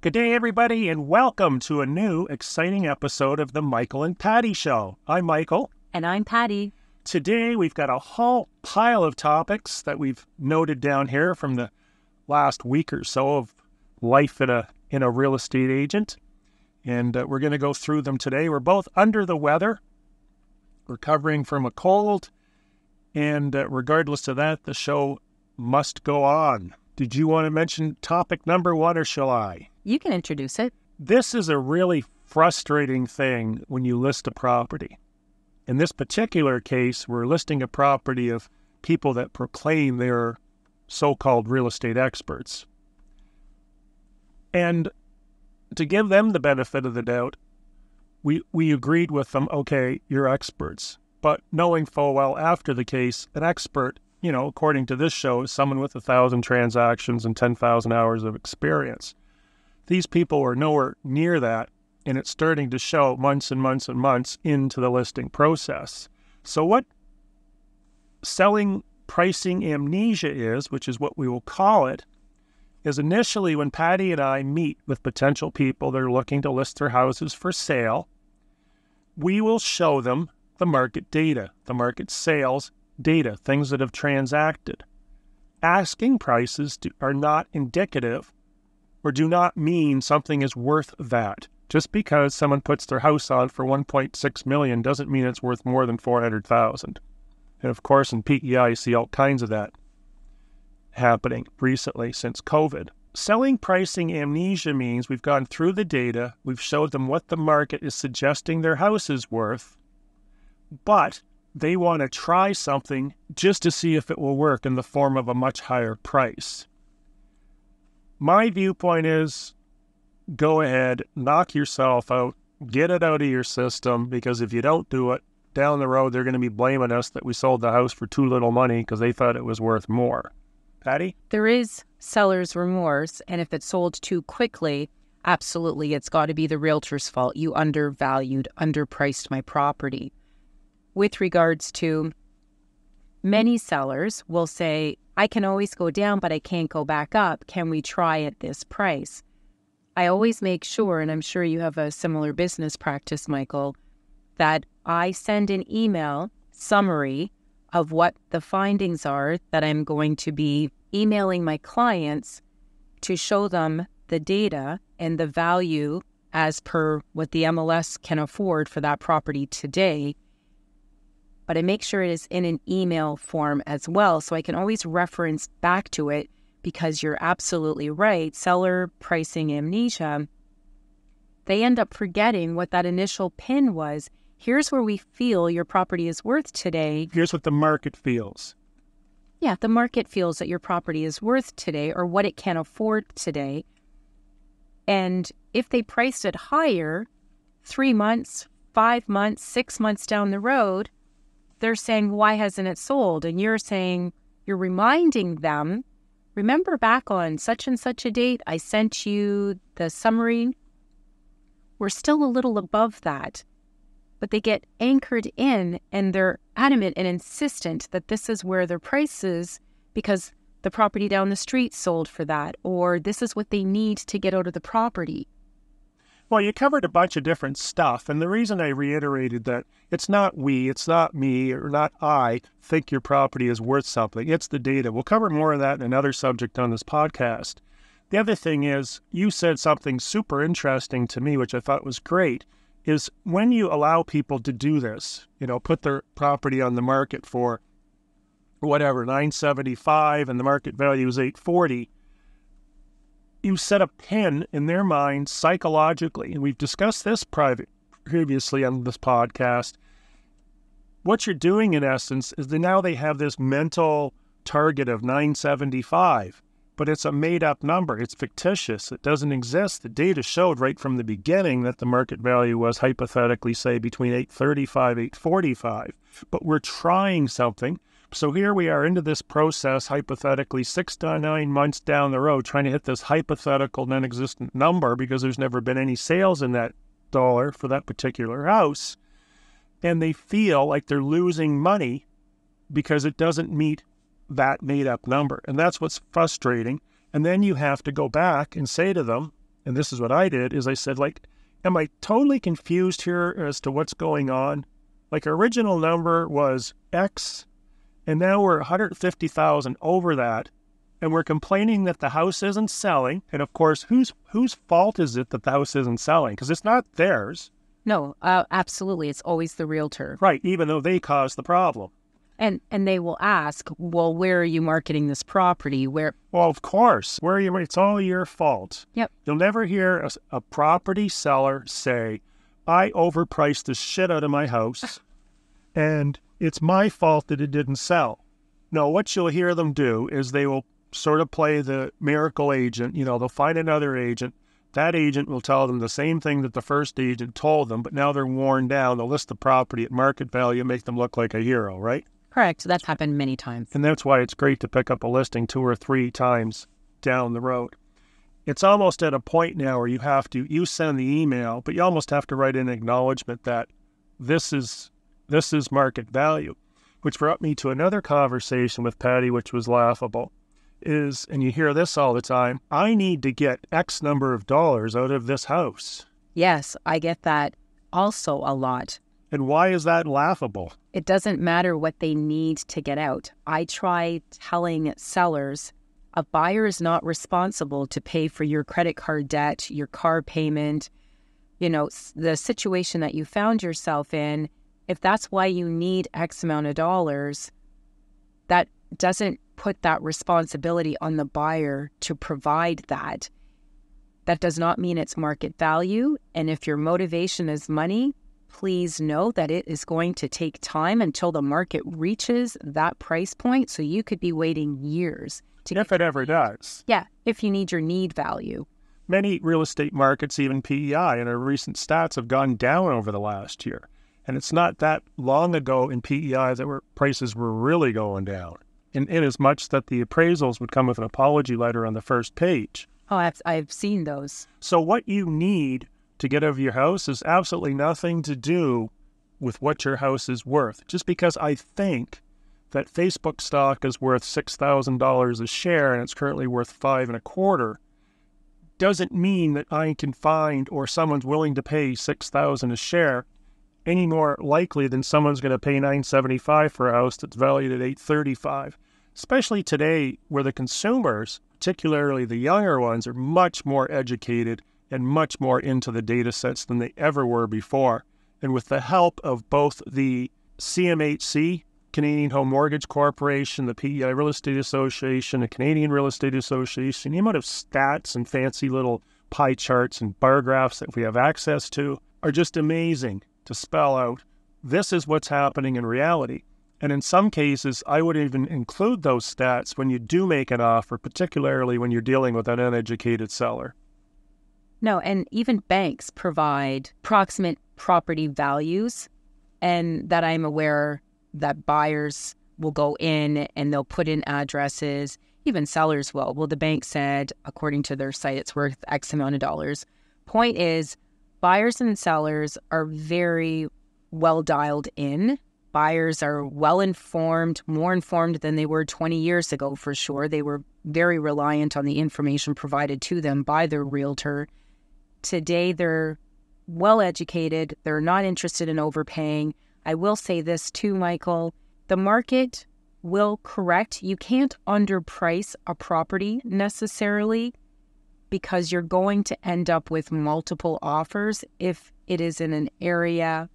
Good day, everybody, and welcome to a new, exciting episode of the Michael and Patty Show. I'm Michael. And I'm Patty. Today, we've got a whole pile of topics that we've noted down here from the last week or so of life in a real estate agent. And we're going to go through them today. We're both under the weather, recovering from a cold, and regardless of that, the show must go on. Did you want to mention topic number one, or shall I? You can introduce it. This is a really frustrating thing when you list a property. In this particular case, we're listing a property of people that proclaim they're so-called real estate experts. And to give them the benefit of the doubt, we agreed with them, okay, you're experts. But knowing full well after the case, an expert, according to this show, is someone with 1,000 transactions and 10,000 hours of experience. These people are nowhere near that, and it's starting to show months and months and months into the listing process. So what selling pricing amnesia is, which is what we will call it, is initially when Patty and I meet with potential people that are looking to list their houses for sale, we will show them the market data, the market sales data, things that have transacted. Asking prices are not indicative or do not mean something is worth that. Just because someone puts their house on for $1.6 million doesn't mean it's worth more than $400,000. And of course, in PEI, you see all kinds of that happening recently since COVID. Selling pricing amnesia means we've gone through the data, we've showed them what the market is suggesting their house is worth, but they want to try something just to see if it will work in the form of a much higher price. My viewpoint is, go ahead, knock yourself out, get it out of your system, because if you don't do it, down the road they're going to be blaming us that we sold the house for too little money because they thought it was worth more. Patty? There is seller's remorse, and if it sold too quickly, absolutely, it's got to be the realtor's fault. You underpriced my property. With regards to many sellers will say, I can always go down, but I can't go back up. Can we try at this price? I always make sure, and I'm sure you have a similar business practice, Michael, that I send an email summary of what the findings are that I'm going to be emailing my clients to show them the data and the value as per what the MLS can afford for that property today. But I make sure it is in an email form as well, so I can always reference back to it, because you're absolutely right. Seller pricing amnesia, they end up forgetting what that initial pin was. Here's where we feel your property is worth today. Here's what the market feels. Yeah, the market feels that your property is worth today, or what it can afford today. And if they priced it higher, 3 months, 5 months, 6 months down the road, they're saying, why hasn't it sold? And you're saying, you're reminding them, remember back on such and such a date, I sent you the summary. We're still a little above that. But they get anchored in, and they're adamant and insistent that this is where their price is because the property down the street sold for that, or this is what they need to get out of the property. Well, you covered a bunch of different stuff, and the reason I reiterated that it's not me, or not I think your property is worth something. It's the data. We'll cover more of that in another subject on this podcast. The other thing is, you said something super interesting to me, which I thought was great, is when you allow people to do this, put their property on the market for whatever, $975, and the market value is $840, you set a pin in their mind psychologically, and we've discussed this previously on this podcast. What you're doing, in essence, is that now they have this mental target of $975, but it's a made-up number. It's fictitious. It doesn't exist. The data showed right from the beginning that the market value was hypothetically, say, between $835, $845, but we're trying something. So here we are into this process, hypothetically 6 to 9 months down the road, trying to hit this hypothetical non-existent number because there's never been any sales in that dollar for that particular house. And they feel like they're losing money because it doesn't meet that made-up number. And that's what's frustrating. And then you have to go back and say to them, and this is what I did, is I said, like, am I totally confused here as to what's going on? Like, original number was X, and now we're 150,000 over that, and we're complaining that the house isn't selling. And of course, whose fault is it that the house isn't selling? Because it's not theirs. No, absolutely. It's always the realtor. Right, even though they caused the problem. And they will ask, well, where are you marketing this property? Where? Well, of course. Where are you? It's all your fault. Yep. You'll never hear a property seller say, I overpriced the shit out of my house, and it's my fault that it didn't sell. No, what you'll hear them do is they will sort of play the miracle agent. They'll find another agent. That agent will tell them the same thing that the first agent told them, but now they're worn down. They'll list the property at market value, make them look like a hero, right? Correct. That's happened many times. And that's why it's great to pick up a listing 2 or 3 times down the road. It's almost at a point now where you send the email, but you almost have to write an acknowledgement that this is market value, which brought me to another conversation with Patty, which was laughable. And you hear this all the time, I need to get X number of dollars out of this house. Yes, I get that also a lot. And why is that laughable? It doesn't matter what they need to get out. I try telling sellers, a buyer is not responsible to pay for your credit card debt, your car payment, the situation that you found yourself in. If that's why you need X amount of dollars, that doesn't put that responsibility on the buyer to provide that. That does not mean it's market value. And if your motivation is money, please know that it is going to take time until the market reaches that price point. So you could be waiting years. If it ever does. Yeah, if you need your need value. Many real estate markets, even PEI, in our recent stats have gone down over the last year. And it's not that long ago in PEI that prices were really going down. In as much that the appraisals would come with an apology letter on the first page. Oh, I've seen those. So what you need to get out of your house is absolutely nothing to do with what your house is worth. Just because I think that Facebook stock is worth $6,000 a share and it's currently worth $5.25, doesn't mean that I can find or someone's willing to pay $6,000 a share any more likely than someone's going to pay $975 for a house that's valued at $835. Especially today, where the consumers, particularly the younger ones, are much more educated and much more into the data sets than they ever were before. And with the help of both the CMHC, Canadian Home Mortgage Corporation, the PEI Real Estate Association, the Canadian Real Estate Association, the amount of stats and fancy little pie charts and bar graphs that we have access to are just amazing to spell out, this is what's happening in reality. And in some cases, I would even include those stats when you do make an offer, particularly when you're dealing with an uneducated seller. No, and even banks provide approximate property values, and that I'm aware that buyers will go in and they'll put in addresses, even sellers will. Well, the bank said, according to their site, it's worth X amount of dollars. Point is, buyers and sellers are very well dialed in. Buyers are well informed, more informed than they were 20 years ago for sure. They were very reliant on the information provided to them by their realtor. Today, they're well educated. They're not interested in overpaying. I will say this too, Michael. The market will correct. You can't underprice a property necessarily, because you're going to end up with multiple offers if it is in an area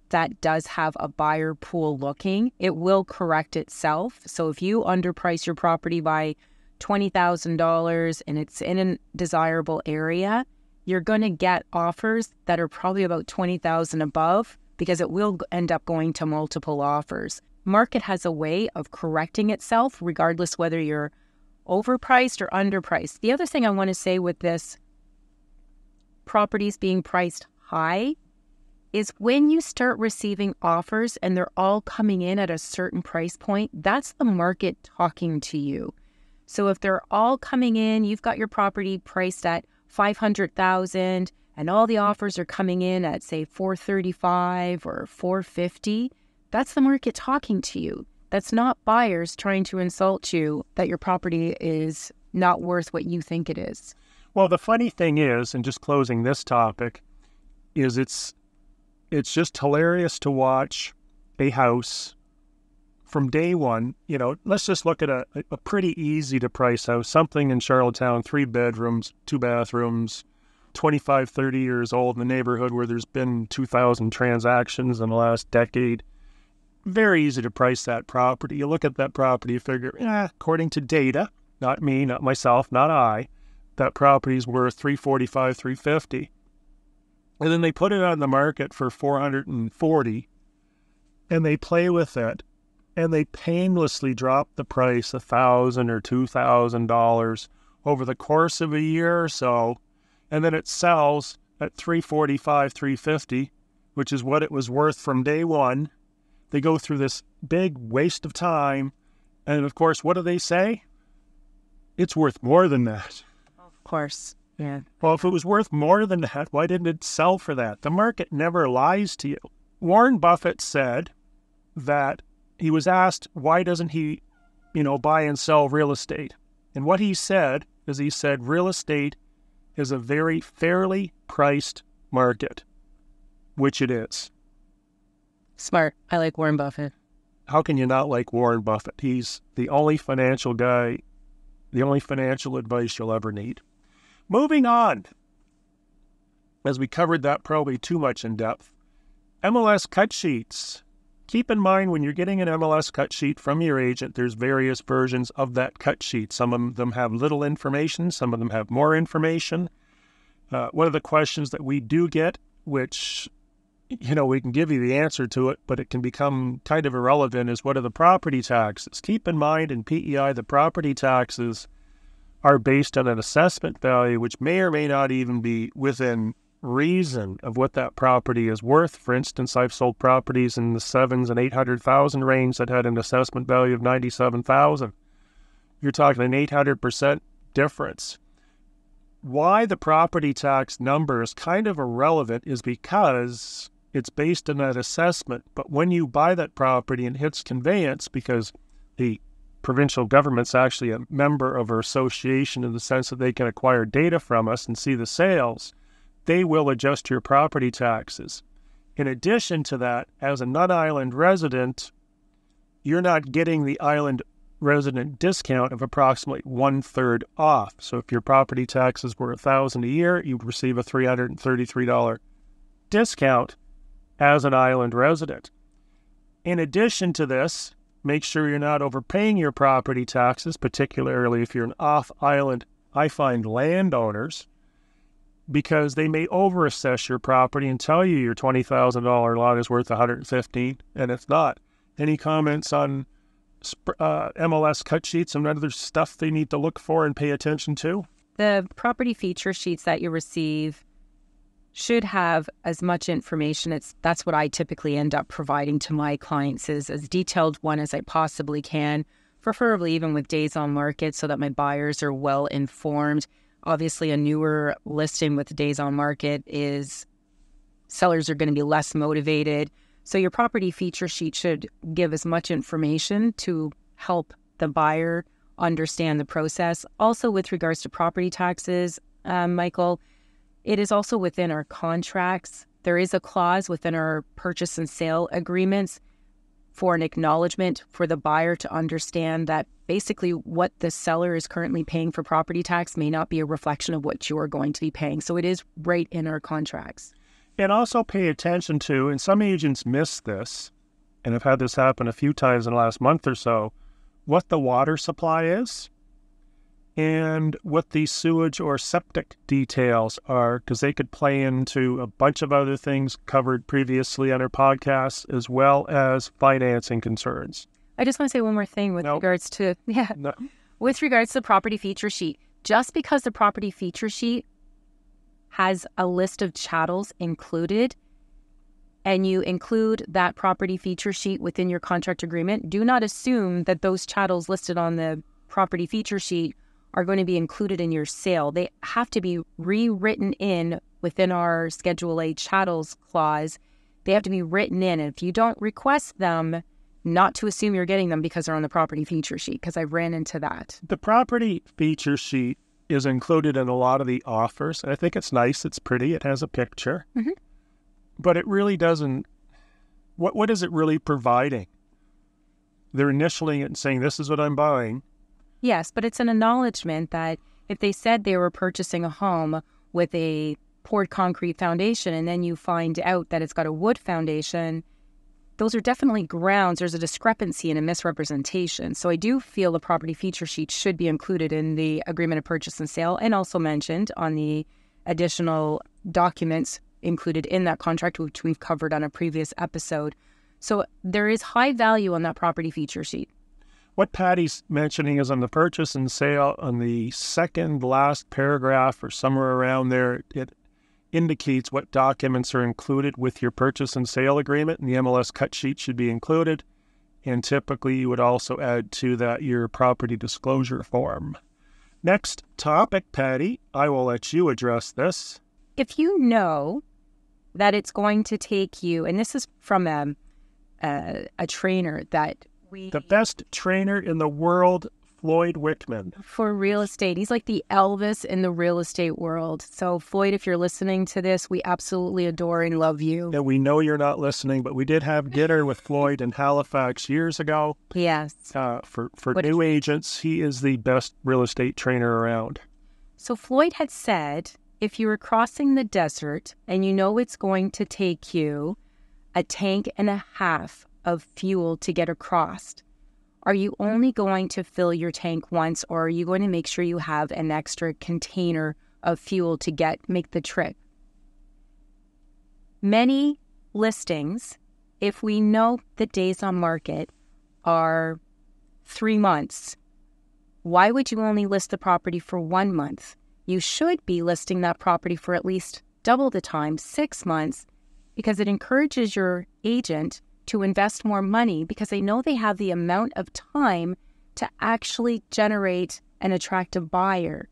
that does have a buyer pool looking. It will correct itself. So if you underprice your property by $20,000 and it's in a desirable area, you're going to get offers that are probably about $20,000 above, because it will end up going to multiple offers. Market has a way of correcting itself regardless whether you're overpriced or underpriced. The other thing I want to say with this properties being priced high is when you start receiving offers and they're all coming in at a certain price point, that's the market talking to you. So if they're all coming in, you've got your property priced at $500,000 and all the offers are coming in at say $435 or $450, that's the market talking to you. That's not buyers trying to insult you that your property is not worth what you think it is. Well, the funny thing is, and just closing this topic, is it's just hilarious to watch a house from day one. Let's just look at a pretty easy to price house, something in Charlottetown, 3 bedrooms, 2 bathrooms, 25, 30 years old in the neighborhood where there's been 2,000 transactions in the last decade. Very easy to price that property. You look at that property, you figure, according to data, not me, not myself, not I, that property's worth $345, $350. And then they put it on the market for $440, and they play with it, and they painlessly drop the price $1,000 or $2,000 over the course of a year or so, and then it sells at $345, $350, which is what it was worth from day one. They go through this big waste of time, and of course, what do they say? It's worth more than that. Of course, yeah. Well, if it was worth more than that, why didn't it sell for that? The market never lies to you. Warren Buffett said that he was asked, why doesn't he, buy and sell real estate? And what he said is real estate is a very fairly priced market, which it is. Smart. I like Warren Buffett. How can you not like Warren Buffett? He's the only financial guy, the only financial advice you'll ever need. Moving on, as we covered that probably too much in depth, MLS cut sheets. Keep in mind when you're getting an MLS cut sheet from your agent, there's various versions of that cut sheet. Some of them have little information, some of them have more information. One of the questions that we do get, which we can give you the answer to it, but it can become kind of irrelevant, is what are the property taxes? Keep in mind in PEI, the property taxes are based on an assessment value, which may or may not even be within reason of what that property is worth. For instance, I've sold properties in the $700,000 and $800,000 range that had an assessment value of $97,000. You're talking an 800% difference. Why the property tax number is kind of irrelevant is because it's based on that assessment. But when you buy that property and hits conveyance, because the provincial government's actually a member of our association in the sense that they can acquire data from us and see the sales, they will adjust your property taxes. In addition to that, as a non-island resident, you're not getting the island resident discount of approximately 1/3 off. So if your property taxes were $1,000 a year, you'd receive a $333 discount as an island resident. In addition to this, make sure you're not overpaying your property taxes, particularly if you're an off-island, I find, landowners, because they may overassess your property and tell you your $20,000 lot is worth $115,000, and it's not. Any comments on MLS cut sheets and other stuff they need to look for and pay attention to? The property feature sheets that you receive should have as much information. That's what I typically end up providing to my clients, is as detailed one as I possibly can, preferably even with days on market so that my buyers are well informed. Obviously, a newer listing with days on market is sellers are going to be less motivated. So your property feature sheet should give as much information to help the buyer understand the process. Also, with regards to property taxes, Michael, it is also within our contracts. There is a clause within our purchase and sale agreements for an acknowledgement for the buyer to understand that basically what the seller is currently paying for property tax may not be a reflection of what you're going to be paying. So it is right in our contracts. And also pay attention to, and some agents miss this, and I've had this happen a few times in the last month or so, what the water supply is and what the sewage or septic details are, because they could play into a bunch of other things covered previously on our podcast, as well as financing concerns. I just want to say one more thing with regards to, with regards to the property feature sheet. Just because the property feature sheet has a list of chattels included, and you include that property feature sheet within your contract agreement, do not assume that those chattels listed on the property feature sheet are going to be included in your sale. They have to be rewritten in within our Schedule A chattels clause. They have to be written in. And if you don't request them, not to assume you're getting them because they're on the property feature sheet, because I ran into that. The property feature sheet is included in a lot of the offers. And I think it's nice. It's pretty. It has a picture. Mhm. But it really doesn't. What is it really providing? They're initialing it and saying, this is what I'm buying. Yes, but it's an acknowledgement that if they said they were purchasing a home with a poured concrete foundation and then you find out that it's got a wood foundation, those are definitely grounds. There's a discrepancy and a misrepresentation. So I do feel the property feature sheet should be included in the agreement of purchase and sale, and also mentioned on the additional documents included in that contract, which we've covered on a previous episode. So there is high value on that property feature sheet. What Patty's mentioning is on the purchase and sale, on the second last paragraph or somewhere around there, it indicates what documents are included with your purchase and sale agreement, and the MLS cut sheet should be included. And typically you would also add to that your property disclosure form. Next topic, Patty, I will let you address this. If you know that it's going to take you, and this is from a trainer that The best trainer in the world, Floyd Wickman. For real estate. He's like the Elvis in the real estate world. So Floyd, if you're listening to this, we absolutely adore and love you. And we know you're not listening, but we did have dinner with Floyd in Halifax years ago. Yes. For new agents, he is the best real estate trainer around. So Floyd had said, if you were crossing the desert and you know it's going to take you a tank and a half of fuel to get across, are you only going to fill your tank once, or are you going to make sure you have an extra container of fuel to make the trip? Many listings, if we know the days on market are 3 months, why would you only list the property for 1 month? You should be listing that property for at least double the time, 6 months, because it encourages your agent to invest more money because they know they have the amount of time to actually generate an attractive buyer.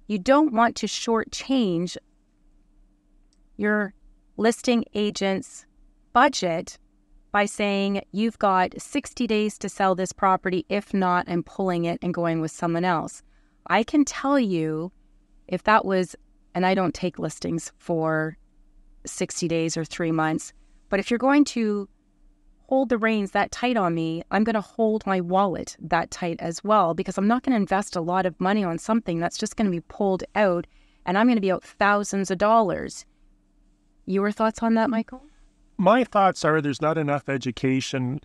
You don't want to shortchange your listing agent's budget by saying you've got 60 days to sell this property. If not, I'm pulling it and going with someone else. I can tell you if that was, and I don't take listings for 60 days or 3 months, but if you're going to hold the reins that tight on me, I'm going to hold my wallet that tight as well, because I'm not going to invest a lot of money on something that's just going to be pulled out, and I'm going to be out thousands of dollars. Your thoughts on that, Michael? My thoughts are there's not enough education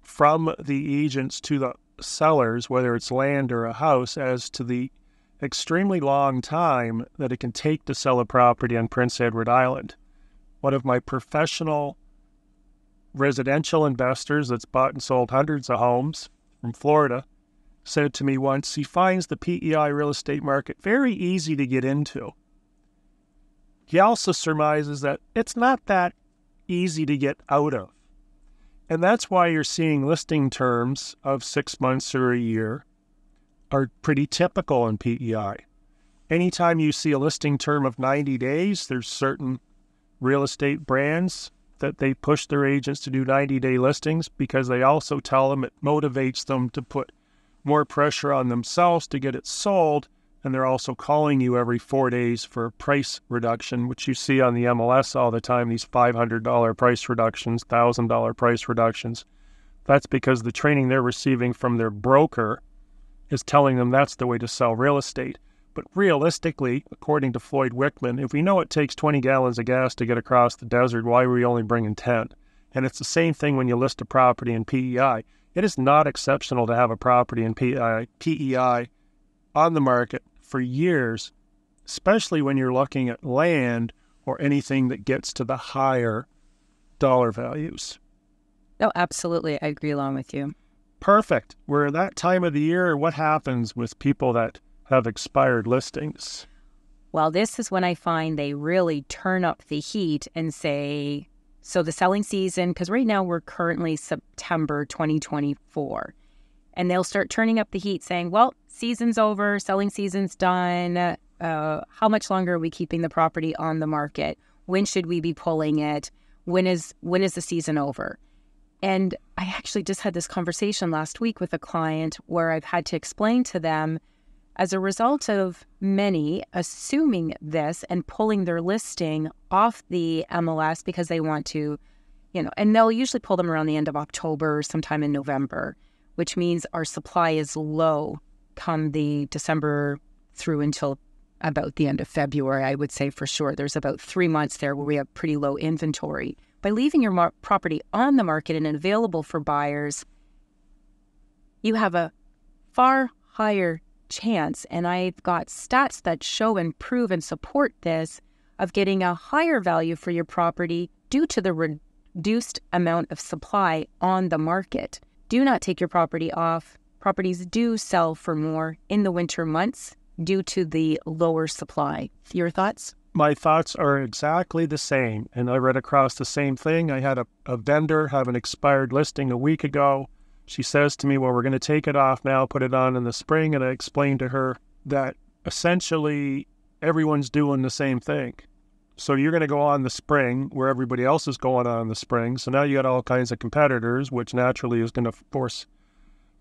from the agents to the sellers, whether it's land or a house, as to the extremely long time that it can take to sell a property on Prince Edward Island. One of my professional residential investors that's bought and sold hundreds of homes from Florida said to me once he finds the PEI real estate market very easy to get into. He also surmises that it's not that easy to get out of. And that's why you're seeing listing terms of 6 months or a year are pretty typical in PEI. Anytime you see a listing term of 90 days, there's certain real estate brands that they push their agents to do 90-day listings because they also tell them it motivates them to put more pressure on themselves to get it sold, and they're also calling you every 4 days for a price reduction, which you see on the MLS all the time, these $500 price reductions, $1,000 price reductions. That's because the training they're receiving from their broker is telling them that's the way to sell real estate. But realistically, according to Floyd Wickman, if we know it takes 20 gallons of gas to get across the desert, why are we only bringing 10? And it's the same thing when you list a property in PEI. It is not exceptional to have a property in PEI on the market for years, especially when you're looking at land or anything that gets to the higher dollar values. No, absolutely. I agree along with you. Perfect. We're at that time of the year. What happens with people that have expired listings? Well, this is when I find they really turn up the heat and say, so the selling season, because right now we're currently September 2024, and they'll start turning up the heat saying, well, season's over, selling season's done. How much longer are we keeping the property on the market? When should we be pulling it? When is the season over? And I actually just had this conversation last week with a client where I've had to explain to them, as a result of many assuming this and pulling their listing off the MLS because they want to, and they'll usually pull them around the end of October or sometime in November, which means our supply is low come the December through until about the end of February, I would say for sure. There's about 3 months there where we have pretty low inventory. By leaving your property on the market and available for buyers, you have a far higher chance, and I've got stats that show and prove and support this, of getting a higher value for your property due to the reduced amount of supply on the market. Do not take your property off. Properties do sell for more in the winter months due to the lower supply. Your thoughts? My thoughts are exactly the same, and I read across the same thing. I had a vendor have an expired listing a week ago. She says to me, well, we're going to take it off now, put it on in the spring. And I explained to her that essentially everyone's doing the same thing. So you're going to go on the spring where everybody else is going on the spring. So now you got all kinds of competitors, which naturally is going to force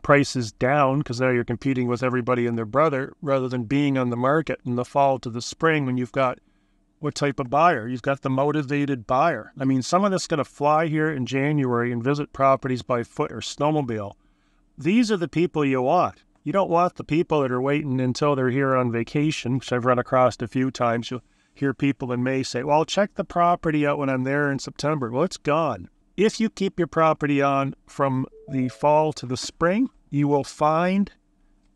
prices down because now you're competing with everybody and their brother rather than being on the market in the fall to the spring when you've got what type of buyer? You've got the motivated buyer. I mean, someone that's going to fly here in January and visit properties by foot or snowmobile. These are the people you want. You don't want the people that are waiting until they're here on vacation, which I've run across a few times. You'll hear people in May say, well, I'll check the property out when I'm there in September. Well, it's gone. If you keep your property on from the fall to the spring, you will find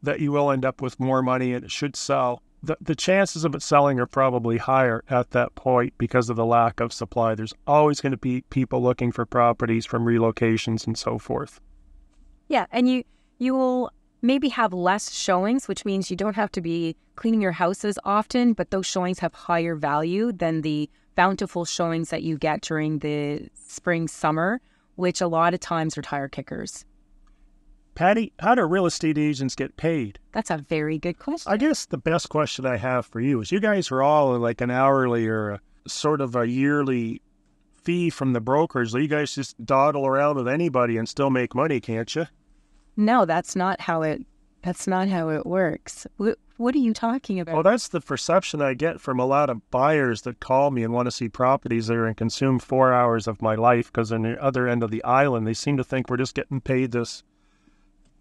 that you will end up with more money and it should sell. The chances of it selling are probably higher at that point because of the lack of supply. There's always going to be people looking for properties from relocations and so forth. Yeah, and you will maybe have less showings, which means you don't have to be cleaning your houses often, but those showings have higher value than the bountiful showings that you get during the spring, summer, which a lot of times are tire kickers. Patty, how do real estate agents get paid? That's a very good question. I guess the best question I have for you is you guys are all like an hourly or a sort of a yearly fee from the brokers. You guys just dawdle around with anybody and still make money, can't you? No, that's not how it works. What are you talking about? Well, that's the perception I get from a lot of buyers that call me and want to see properties there and consume 4 hours of my life because on the other end of the island, they seem to think we're just getting paid this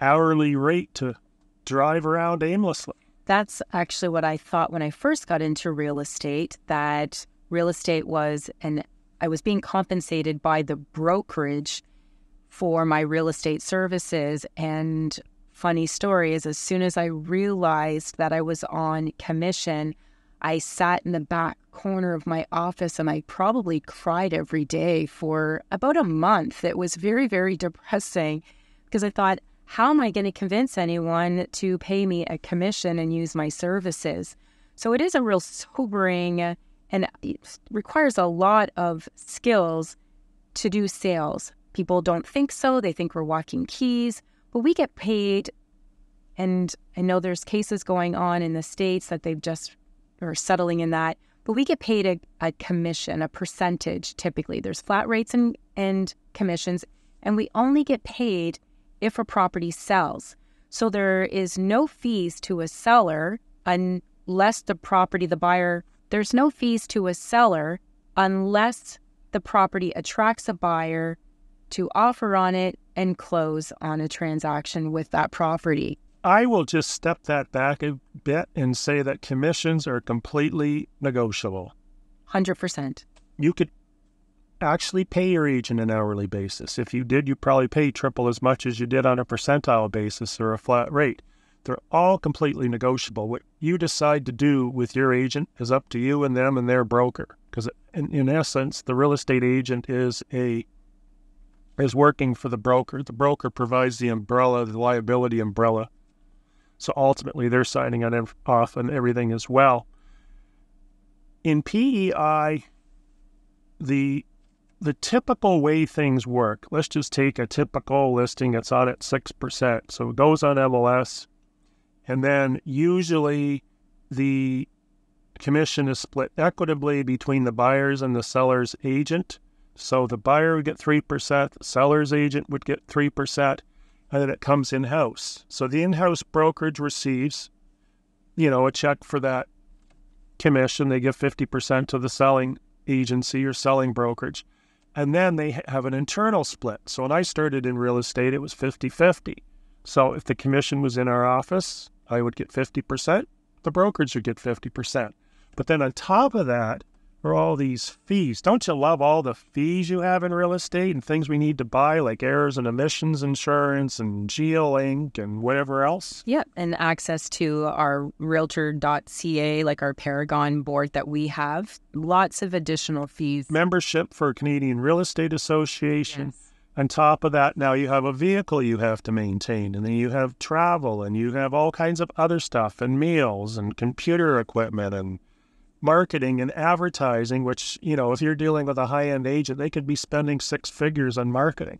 hourly rate to drive around aimlessly. That's actually what I thought when I first got into real estate, that real estate was, and I was being compensated by the brokerage for my real estate services. And funny story is, as soon as I realized that I was on commission, I sat in the back corner of my office and I probably cried every day for about a month. It was very, very depressing because I thought, how am I going to convince anyone to pay me a commission and use my services? So it is a real sobering, and it requires a lot of skills to do sales. People don't think so. They think we're walking keys, but we get paid. And I know there's cases going on in the States that they've just are settling in that, but we get paid a commission, a percentage typically. There's flat rates and commissions, and we only get paid if a property sells. So there is no fees to a seller unless the buyer, there's no fees to a seller unless the property attracts a buyer to offer on it and close on a transaction with that property. I will just step that back a bit and say that commissions are completely negotiable. 100%. You could actually pay your agent an hourly basis. If you did, you probably pay triple as much as you did on a percentile basis or a flat rate. They're all completely negotiable. What you decide to do with your agent is up to you and them and their broker. Because in essence, the real estate agent is working for the broker. The broker provides the umbrella, the liability umbrella. So ultimately, they're signing off on everything as well. In PEI, the typical way things work, let's just take a typical listing that's on at 6%. So it goes on MLS, and then usually the commission is split equitably between the buyer's and the seller's agent. So the buyer would get 3%, the seller's agent would get 3%, and then it comes in-house. So the in-house brokerage receives, a check for that commission. They give 50% to the selling agency or selling brokerage. And then they have an internal split. So when I started in real estate, it was 50-50. So if the commission was in our office, I would get 50%. The brokerage would get 50%. But then on top of that are all these fees. Don't you love all the fees you have in real estate and things we need to buy, like errors and omissions insurance and GeoLink and whatever else? Yeah, and access to our realtor.ca, like our Paragon board that we have. Lots of additional fees. Membership for Canadian Real Estate Association. Yes. On top of that, now you have a vehicle you have to maintain, and then you have travel, and you have all kinds of other stuff, and meals, and computer equipment, and marketing and advertising, which, if you're dealing with a high-end agent, they could be spending 6 figures on marketing.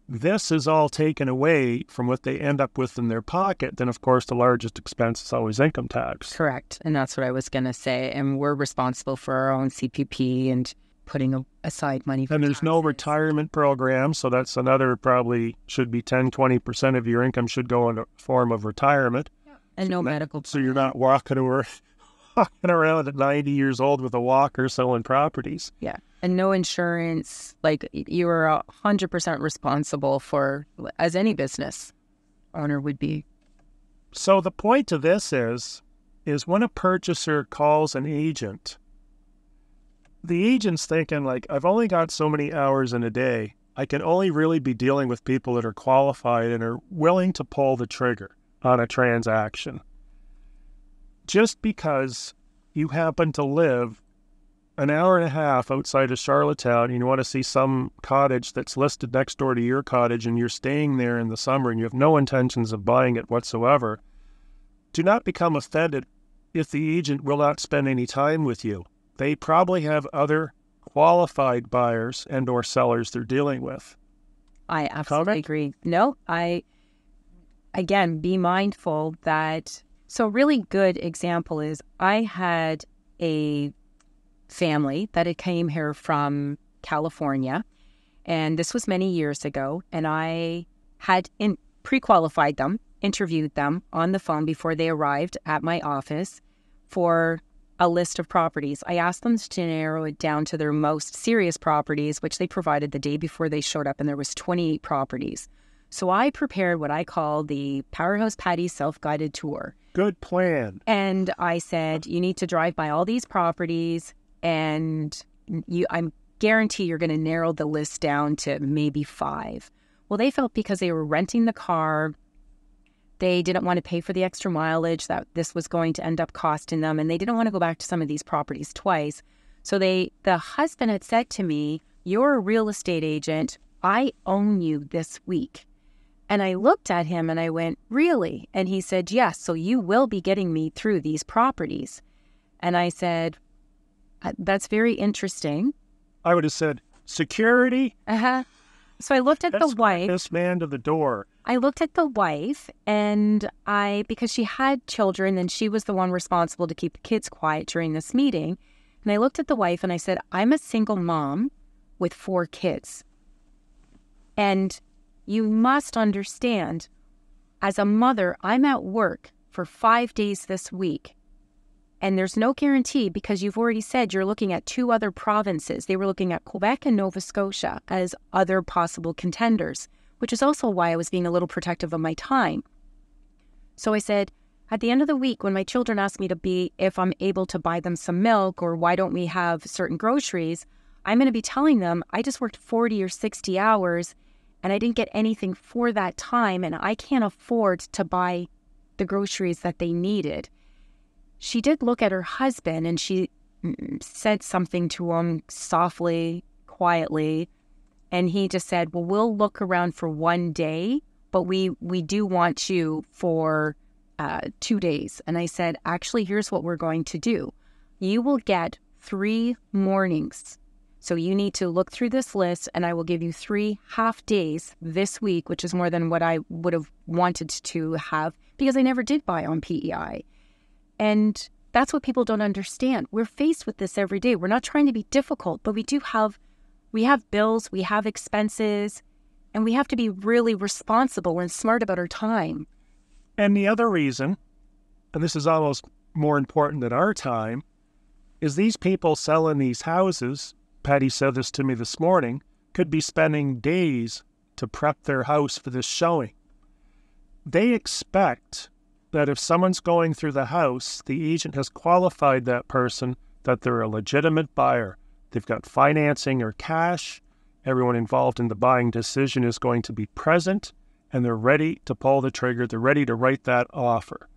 This is all taken away from what they end up with in their pocket. Then, of course, the largest expense is always income tax. Correct. And that's what I was going to say. And we're responsible for our own CPP and putting aside money for And there's no taxes. retirement program, so that's another probably should be 10-20% of your income should go in a form of retirement. And no medical. So you're not walking around at 90 years old with a walker selling properties. Yeah. And no insurance. Like, you are 100% responsible for, as any business owner would be. So the point of this is when a purchaser calls an agent, the agent's thinking, like, I've only got so many hours in a day. I can only really be dealing with people that are qualified and are willing to pull the trigger on a transaction. Just because you happen to live an hour and a half outside of Charlottetown and you want to see some cottage that's listed next door to your cottage and you're staying there in the summer and you have no intentions of buying it whatsoever, do not become offended if the agent will not spend any time with you. They probably have other qualified buyers and or sellers they're dealing with. I absolutely agree. No, again, be mindful that, so a really good example is I had a family that had came here from California, and this was many years ago, and I had pre-qualified them, interviewed them on the phone before they arrived at my office for a list of properties. I asked them to narrow it down to their most serious properties, which they provided the day before they showed up, and there was 28 properties. So I prepared what I call the Powerhouse Patty self-guided tour. Good plan. And I said, you need to drive by all these properties, and I guarantee you're going to narrow the list down to maybe 5. Well, they felt because they were renting the car, they didn't want to pay for the extra mileage that this was going to end up costing them, and they didn't want to go back to some of these properties twice. So the husband had said to me, you're a real estate agent. I own you this week. And I looked at him and I went, really? And he said, yes, so you will be getting me through these properties. And I said, that's very interesting. I would have said, security? So I looked at the wife. This man to the door. I looked at the wife, and because she had children and she was the one responsible to keep the kids quiet during this meeting. And I looked at the wife and I said, I'm a single mom with 4 kids. And you must understand, as a mother, I'm at work for 5 days this week. And there's no guarantee, because you've already said you're looking at 2 other provinces. They were looking at Quebec and Nova Scotia as other possible contenders, which is also why I was being a little protective of my time. So I said, at the end of the week, when my children ask me if I'm able to buy them some milk, or why don't we have certain groceries, I'm going to be telling them I just worked 40 or 60 hours and I didn't get anything for that time, and I can't afford to buy the groceries that they needed. She did look at her husband and she said something to him softly, quietly, and he just said, well, we'll look around for 1 day, but we do want you for 2 days. And I said, actually, here's what we're going to do. You will get 3 mornings. So you need to look through this list, and I will give you 3 half days this week, which is more than what I would have wanted to have, because I never did buy on PEI. And that's what people don't understand. We're faced with this every day. We're not trying to be difficult, but we do have We have bills, we have expenses, and we have to be really responsible and smart about our time. And the other reason, and this is almost more important than our time, is these people selling these houses, Patty said this to me this morning, could be spending days to prep their house for this showing. They expect that if someone's going through the house, the agent has qualified that person that they're a legitimate buyer. They've got financing or cash. Everyone involved in the buying decision is going to be present, and they're ready to pull the trigger. They're ready to write that offer.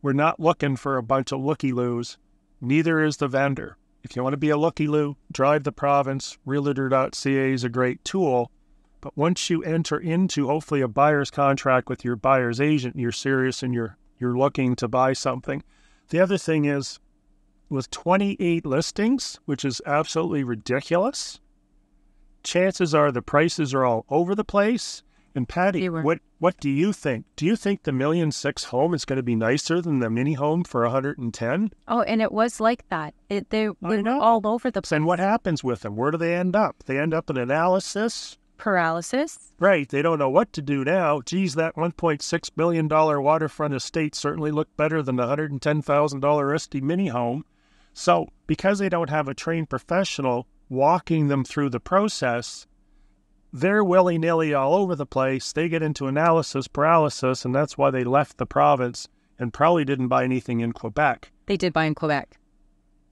We're not looking for a bunch of looky-loos. Neither is the vendor. If you want to be a looky-loo, drive the province. Realtor.ca is a great tool. But once you enter into, hopefully, a buyer's contract with your buyer's agent, you're serious and you're looking to buy something. The other thing is, with 28 listings, which is absolutely ridiculous, chances are the prices are all over the place. And Patty, what do you think? Do you think the $1.6 million home is going to be nicer than the mini home for 110? Oh, and it was like that. They were all over the place. And what happens with them? Where do they end up? They end up in analysis. Paralysis. Right. They don't know what to do now. Geez, that $1.6 billion waterfront estate certainly looked better than the $110,000 Esty mini home. So because they don't have a trained professional walking them through the process, they're willy-nilly all over the place. They get into analysis paralysis, and that's why they left the province and probably didn't buy anything in Quebec. They did buy in Quebec.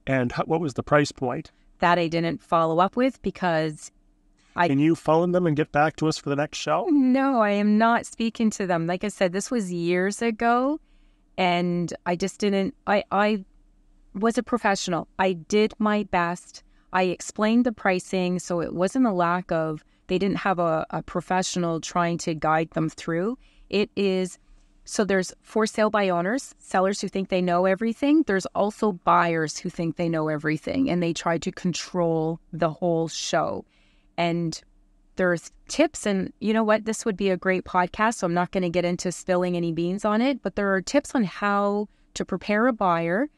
And what was the price point? That I didn't follow up with because Can you phone them and get back to us for the next show? No, I am not speaking to them. Like I said, this was years ago, and I just didn't. I was a professional. I did my best. I explained the pricing, so it wasn't a lack of, they didn't have a professional trying to guide them through. It is, so there's for sale by owners, sellers who think they know everything. There's also buyers who think they know everything, and they try to control the whole show. And there's tips, and you know what? This would be a great podcast, so I'm not going to get into spilling any beans on it, but there are tips on how to prepare a buyer,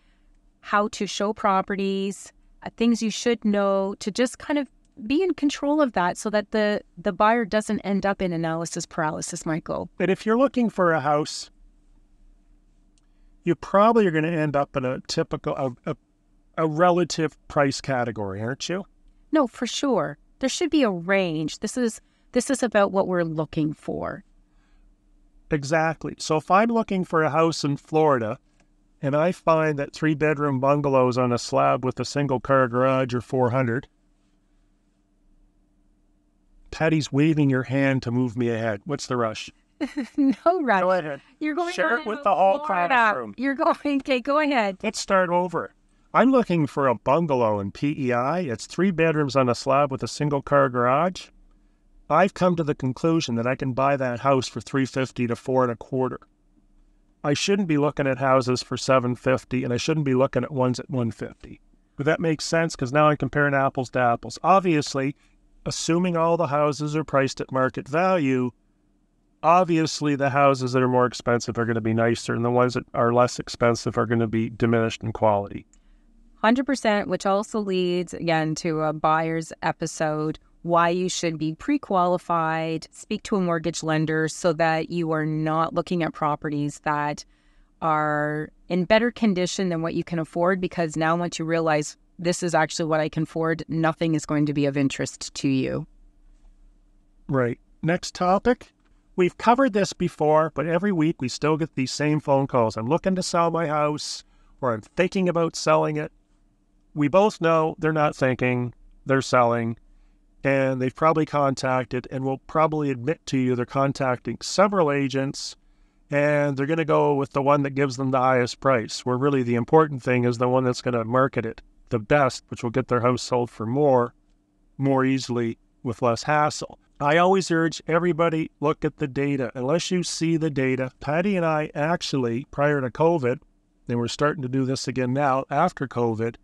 how to show properties, things you should know to just kind of be in control of that so that the buyer doesn't end up in analysis paralysis, Michael. But if you're looking for a house, you probably are going to end up in a typical, a relative price category, aren't you? No, for sure. There should be a range. This is about what we're looking for. Exactly. So if I'm looking for a house in Florida and I find that 3-bedroom bungalows on a slab with a single-car garage are $400, Patty's waving your hand to move me ahead. What's the rush? No rush. Go ahead. You're going Share it with the whole classroom. You're going. Okay, go ahead. Let's start over. I'm looking for a bungalow in PEI. It's 3 bedrooms on a slab with a single-car garage. I've come to the conclusion that I can buy that house for $350 to $425. I shouldn't be looking at houses for $750, and I shouldn't be looking at ones at $150. But that makes sense because now I'm comparing apples to apples. Obviously, assuming all the houses are priced at market value, obviously the houses that are more expensive are going to be nicer, and the ones that are less expensive are going to be diminished in quality. 100%, which also leads, again, to a buyer's episode, why you should be pre-qualified, speak to a mortgage lender so that you are not looking at properties that are in better condition than what you can afford, because now once you realize this is actually what I can afford, nothing is going to be of interest to you. Right. Next topic. We've covered this before, but every week we still get these same phone calls. I'm looking to sell my house, or I'm thinking about selling it. We both know they're not thinking, they're selling, and they've probably contacted, and will probably admit to you they're contacting several agents, and they're going to go with the one that gives them the highest price, where really the important thing is the one that's going to market it the best, which will get their house sold for more easily with less hassle. I always urge everybody, look at the data. Unless you see the data, Patty and I actually, prior to COVID, and we're starting to do this again now after COVID,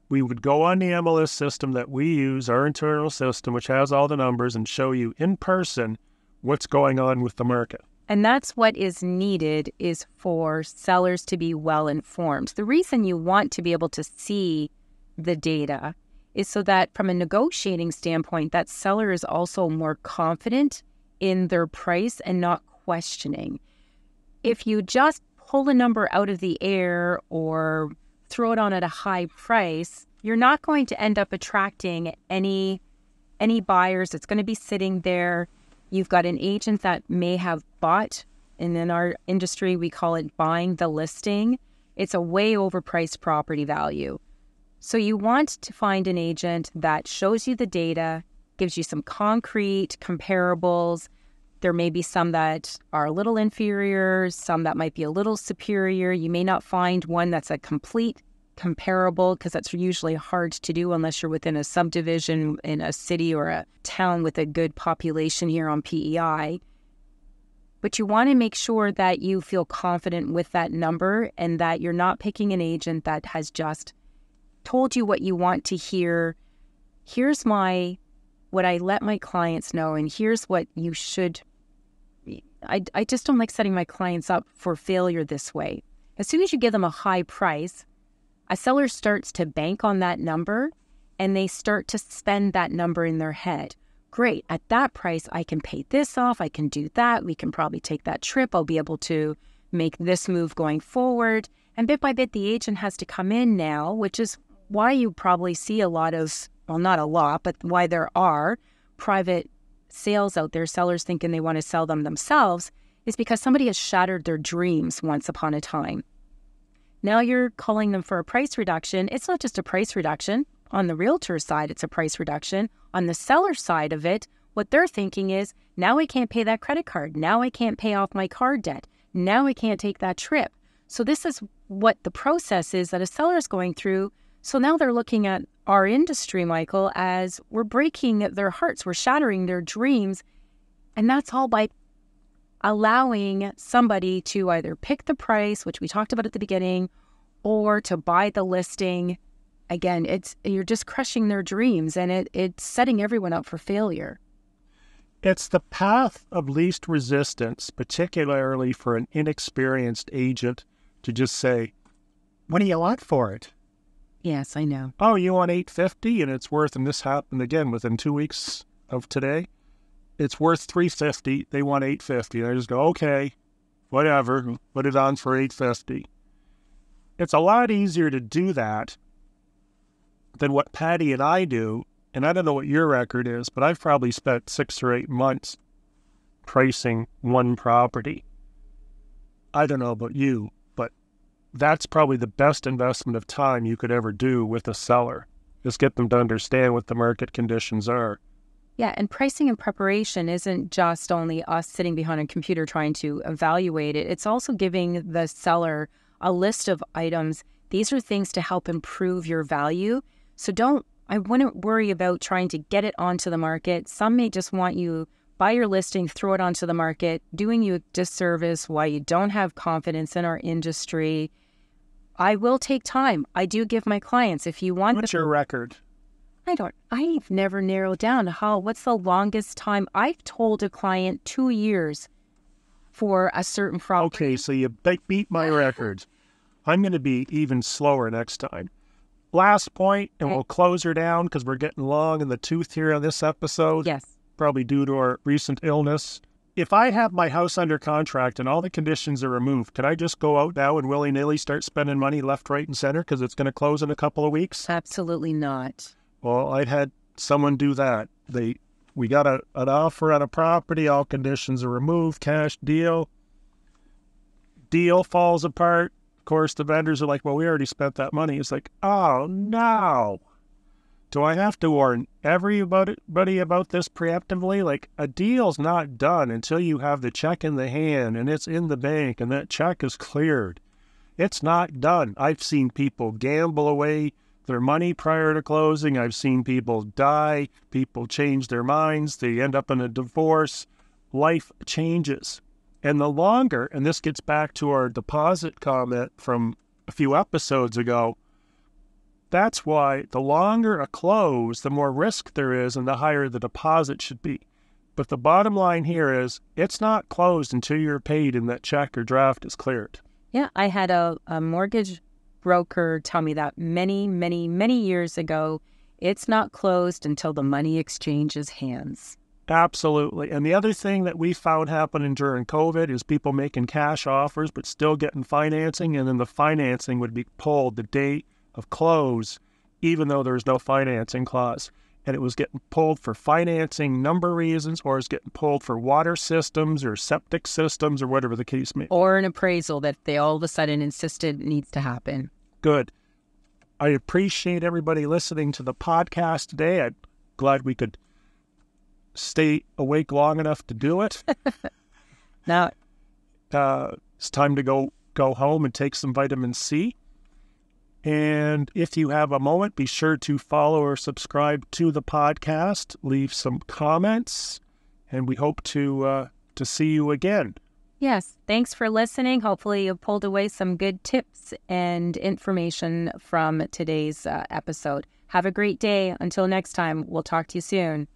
we would go on the MLS system that we use, our internal system, which has all the numbers, and show you in person what's going on with the market. And that's what is needed, is for sellers to be well informed. The reason you want to be able to see the data is so that from a negotiating standpoint, that seller is also more confident in their price and not questioning. If you just pull a number out of the air or throw it on at a high price, you're not going to end up attracting any buyers. It's going to be sitting there. You've got an agent that may have bought, and in our industry, we call it buying the listing. It's a way overpriced property value. So you want to find an agent that shows you the data, gives you some concrete comparables. There may be some that are a little inferior, some that might be a little superior. You may not find one that's a complete comparable, because that's usually hard to do unless you're within a subdivision in a city or a town with a good population here on PEI. But you want to make sure that you feel confident with that number and that you're not picking an agent that has just told you what you want to hear. Here's what I let my clients know, and here's what you should. I just don't like setting my clients up for failure this way. As soon as you give them a high price, a seller starts to bank on that number and they start to spend that number in their head. Great, at that price, I can pay this off, I can do that, we can probably take that trip, I'll be able to make this move going forward. And bit by bit, the agent has to come in now, which is why you probably see a lot of, well, not a lot, but why there are private sales out there, sellers thinking they want to sell them themselves, is because somebody has shattered their dreams once upon a time. Now you're calling them for a price reduction. It's not just a price reduction. On the realtor side, it's a price reduction. On the seller side of it, what they're thinking is, now I can't pay that credit card. Now I can't pay off my car debt. Now I can't take that trip. So this is what the process is that a seller is going through. So now they're looking at our industry, Michael, as we're breaking their hearts, we're shattering their dreams. And that's all by allowing somebody to either pick the price, which we talked about at the beginning, or to buy the listing. Again, you're just crushing their dreams, and it's setting everyone up for failure. It's the path of least resistance, particularly for an inexperienced agent, to just say, what do you want for it? Yes, I know. Oh, you want $850 and it's worth, and this happened again within 2 weeks of today, it's worth $350. They want $850. And I just go, okay, whatever, put it on for $850. It's a lot easier to do that than what Patty and I do. And I don't know what your record is, but I've probably spent 6 or 8 months pricing one property. I don't know about you, but that's probably the best investment of time you could ever do with a seller, is get them to understand what the market conditions are. Yeah, and pricing and preparation isn't just only us sitting behind a computer trying to evaluate it. It's also giving the seller a list of items. These are things to help improve your value. So I wouldn't worry about trying to get it onto the market. Some may just want you, buy your listing, throw it onto the market, doing you a disservice why you don't have confidence in our industry. I will take time. I do give my clients, if you want... What's your record? I've never narrowed down what's the longest time. I've told a client 2 years for a certain property. Okay, so you beat my record. I'm going to be even slower next time. Last point, and we'll close her down because we're getting long in the tooth here on this episode. Yes. Probably due to our recent illness. If I have my house under contract and all the conditions are removed, can I just go out now and willy-nilly start spending money left, right, and center because it's going to close in a couple of weeks? Absolutely not. Well, I'd had someone do that. We got an offer on a property, all conditions are removed, cash deal. Deal falls apart. Of course, the vendors are like, well, we already spent that money. It's like, oh, no. Do I have to warn everybody about this preemptively? Like, a deal's not done until you have the check in the hand and it's in the bank and that check is cleared. It's not done. I've seen people gamble away their money prior to closing. I've seen people die. People change their minds. They end up in a divorce. Life changes. And the longer, and this gets back to our deposit comment from a few episodes ago, that's why the longer a close, the more risk there is and the higher the deposit should be. But the bottom line here is it's not closed until you're paid and that check or draft is cleared. Yeah, I had a mortgage broker tell me that many, many, many years ago, It's not closed until the money exchanges hands. Absolutely. And the other thing that we found happening during COVID is people making cash offers but still getting financing, and then the financing would be pulled the day of close, even though there's no financing clause. And it was getting pulled for financing number reasons, or it's getting pulled for water systems or septic systems or whatever the case may be. Or an appraisal that they all of a sudden insisted needs to happen. Good. I appreciate everybody listening to the podcast today. I'm glad we could stay awake long enough to do it. Now, it's time to go home and take some vitamin C. And if you have a moment, be sure to follow or subscribe to the podcast. Leave some comments, and we hope to see you again. yes, thanks for listening. Hopefully you pulled away some good tips and information from today's episode. Have a great day. Until next time, we'll talk to you soon.